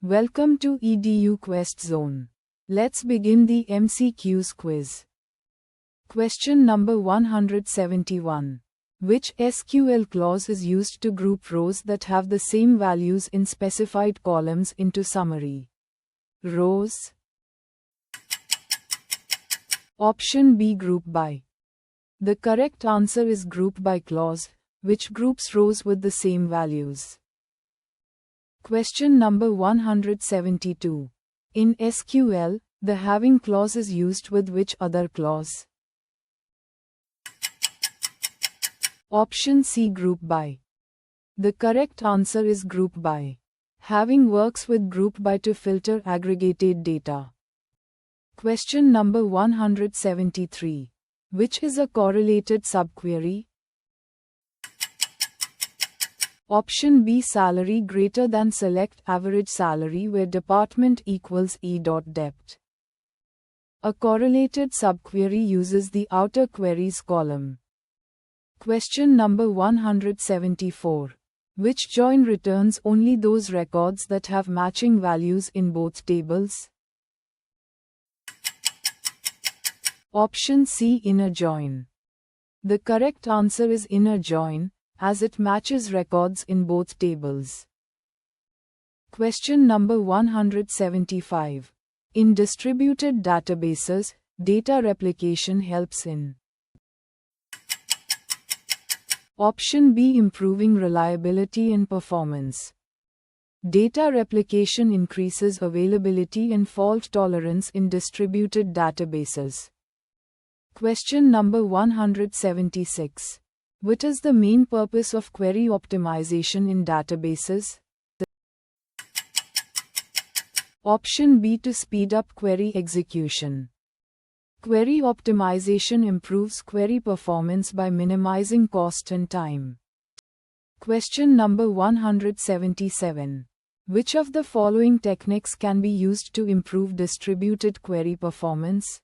Welcome to Eduquestzone. Let's begin the MCQs quiz. Question number 171. Which SQL clause is used to group rows that have the same values in specified columns into summary rows? Option B, group by. The correct answer is group by clause, which groups rows with the same values. Question number 172. In SQL, the having clause is used with which other clause? Option C, group by. The correct answer is group by. Having works with group by to filter aggregated data. Question number 173. Which is a correlated subquery? Option B, salary greater than select average salary where department equals E.depth. A correlated subquery uses the outer queries column. Question number 174. Which join returns only those records that have matching values in both tables? Option C, inner join. The correct answer is inner join, as it matches records in both tables. Question number 175. In distributed databases, data replication helps in. Option B, improving reliability and performance. Data replication increases availability and fault tolerance in distributed databases. Question number 176. What is the main purpose of query optimization in databases? Option B, to speed up query execution. Query optimization improves query performance by minimizing cost and time. Question number 177. Which of the following techniques can be used to improve distributed query performance?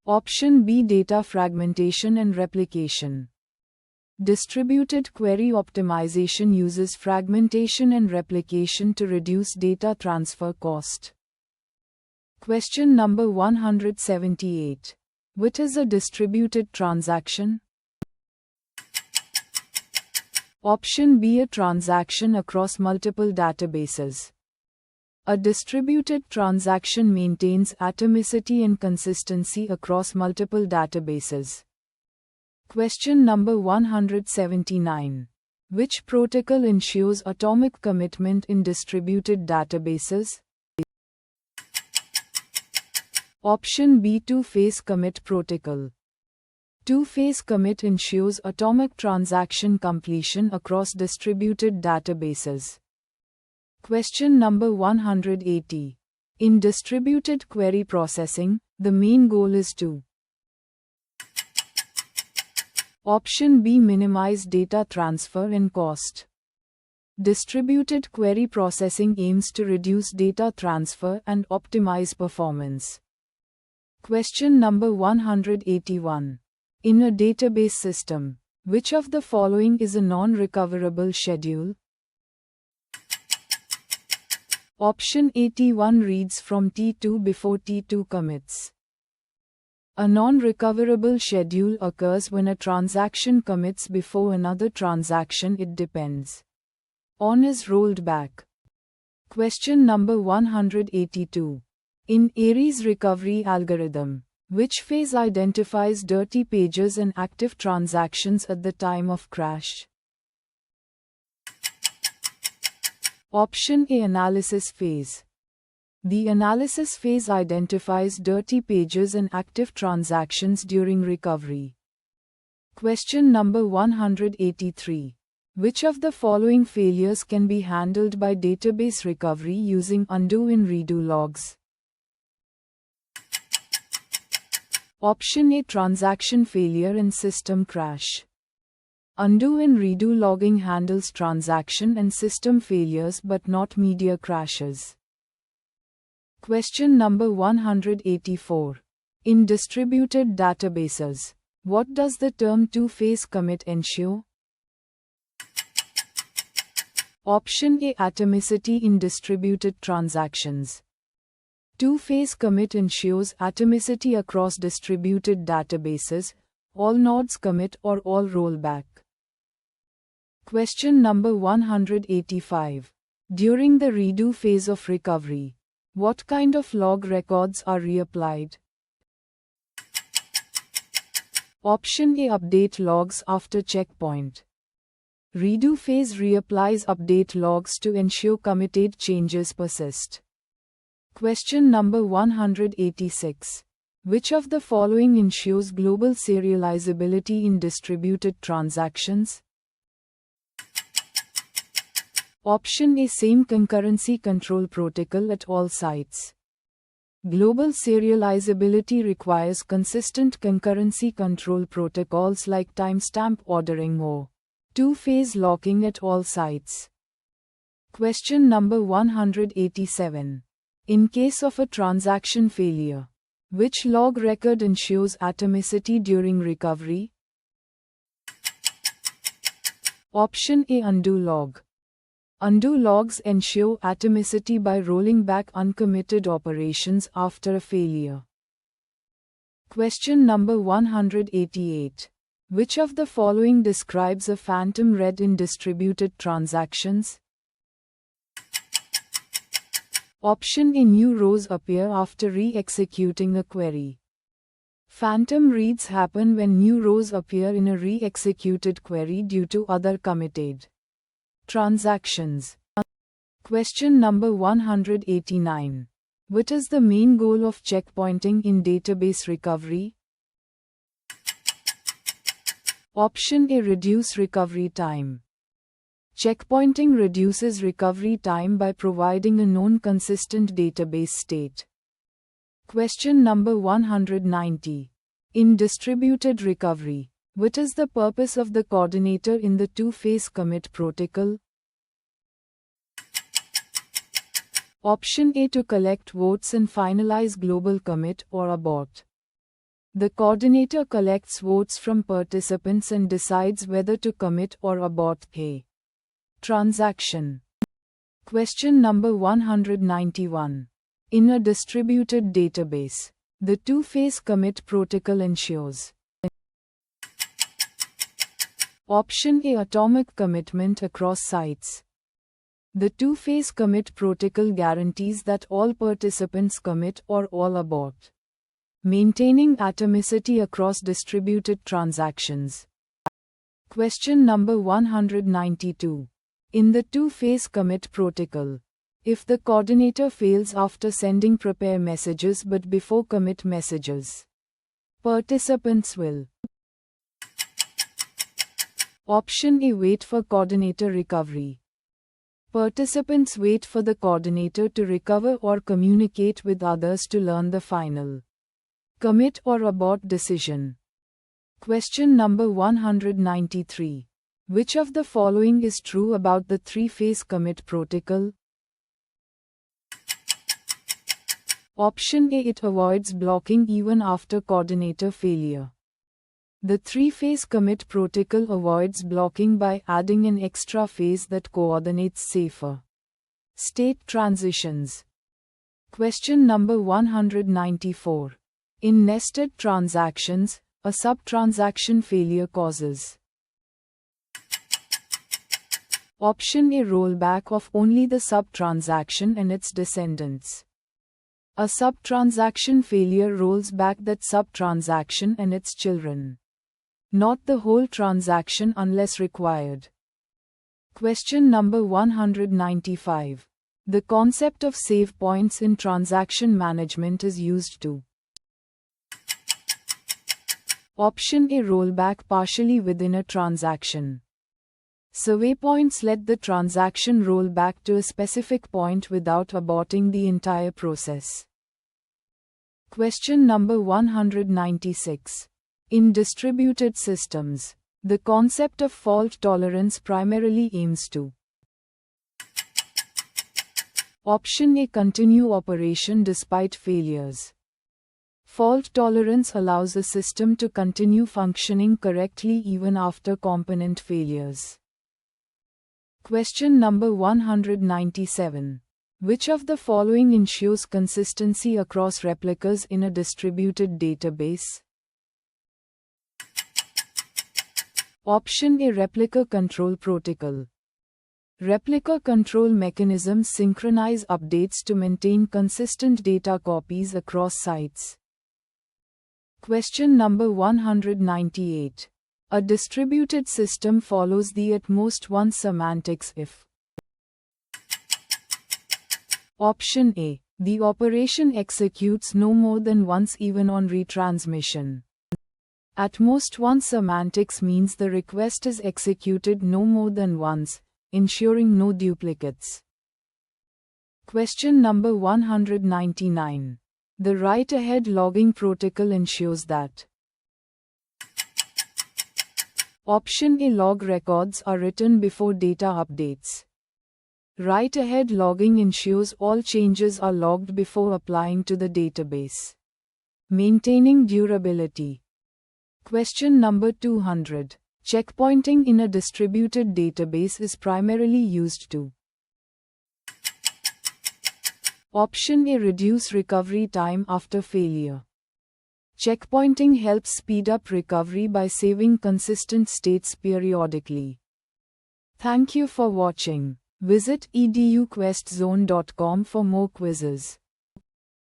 Option B, data fragmentation and replication. Distributed query optimization uses fragmentation and replication to reduce data transfer cost. Question number 178. What is a distributed transaction? Option B, a transaction across multiple databases. A distributed transaction maintains atomicity and consistency across multiple databases. Question number 179. Which protocol ensures atomic commitment in distributed databases? Option B, two-phase commit protocol. Two-phase commit ensures atomic transaction completion across distributed databases. Question number 180. In distributed query processing, the main goal is to. Option B, minimize data transfer and cost. Distributed query processing aims to reduce data transfer and optimize performance. Question number 181. In a database system, which of the following is a non-recoverable schedule? Option A, T1 reads from T2 before T2 commits. A non-recoverable schedule occurs when a transaction commits before another transaction it depends on is rolled back. Question number 182. In Aries recovery algorithm, which phase identifies dirty pages and active transactions at the time of crash? Option A, analysis phase. The analysis phase identifies dirty pages and active transactions during recovery. Question number 183. Which of the following failures can be handled by database recovery using undo and redo logs? Option A, transaction failure and system crash. Undo and redo logging handles transaction and system failures but not media crashes. Question number 184. In distributed databases, what does the term two-phase commit ensure? Option A. Atomicity in distributed transactions. Two-phase commit ensures atomicity across distributed databases, all nodes commit or all rollback. Question number 185. During the redo phase of recovery, what kind of log records are reapplied? Option A. Update logs after checkpoint. Redo phase reapplies update logs to ensure committed changes persist. Question number 186. Which of the following ensures global serializability in distributed transactions? Option A. Same concurrency control protocol at all sites. Global serializability requires consistent concurrency control protocols like timestamp ordering or two-phase locking at all sites. Question number 187. In case of a transaction failure, which log record ensures atomicity during recovery? Option A. Undo log. Undo logs ensure atomicity by rolling back uncommitted operations after a failure. Question number 188. Which of the following describes a phantom read in distributed transactions? Option A. New rows appear after re-executing a query. Phantom reads happen when new rows appear in a re-executed query due to other committed transactions. Question number 189. What is the main goal of checkpointing in database recovery? Option A. Reduce recovery time. Checkpointing reduces recovery time by providing a known consistent database state. Question number 190. In distributed recovery, what is the purpose of the coordinator in the two-phase commit protocol? Option A. To collect votes and finalize global commit or abort. The coordinator collects votes from participants and decides whether to commit or abort a transaction. Question number 191. In a distributed database, the two-phase commit protocol ensures Option A. Atomic commitment across sites. The two-phase commit protocol guarantees that all participants commit or all abort, maintaining atomicity across distributed transactions. Question number 192. In the two-phase commit protocol, if the coordinator fails after sending prepare messages but before commit messages, participants will Option A. Wait for coordinator recovery. Participants wait for the coordinator to recover or communicate with others to learn the final commit or abort decision. Question number 193. Which of the following is true about the three-phase commit protocol? Option A. It avoids blocking even after coordinator failure. The three-phase commit protocol avoids blocking by adding an extra phase that coordinates safer state transitions. Question number 194. In nested transactions, a sub-transaction failure causes Option A. Rollback of only the sub-transaction and its descendants. A sub-transaction failure rolls back that sub-transaction and its children, not the whole transaction unless required. Question number 195. The concept of save points in transaction management is used to Option A. Rollback partially within a transaction. Survey points let the transaction roll back to a specific point without aborting the entire process. Question number 196. In distributed systems, the concept of fault tolerance primarily aims to Option A. Continue operation despite failures. Fault tolerance allows a system to continue functioning correctly even after component failures. Question number 197. Which of the following ensures consistency across replicas in a distributed database? Option A. Replica Control Protocol. Replica control mechanisms synchronize updates to maintain consistent data copies across sites. Question number 198. A distributed system follows the at most one semantics if. Option A. The operation executes no more than once even on retransmission. At most one semantics means the request is executed no more than once, ensuring no duplicates. Question number 199. The write-ahead logging protocol ensures that. Option A. Log records are written before data updates. Write-ahead logging ensures all changes are logged before applying to the database, maintaining durability. Question number 200. Checkpointing in a distributed database is primarily used to. Option A. Reduce recovery time after failure. Checkpointing helps speed up recovery by saving consistent states periodically. Thank you for watching. Visit eduquestzone.com for more quizzes.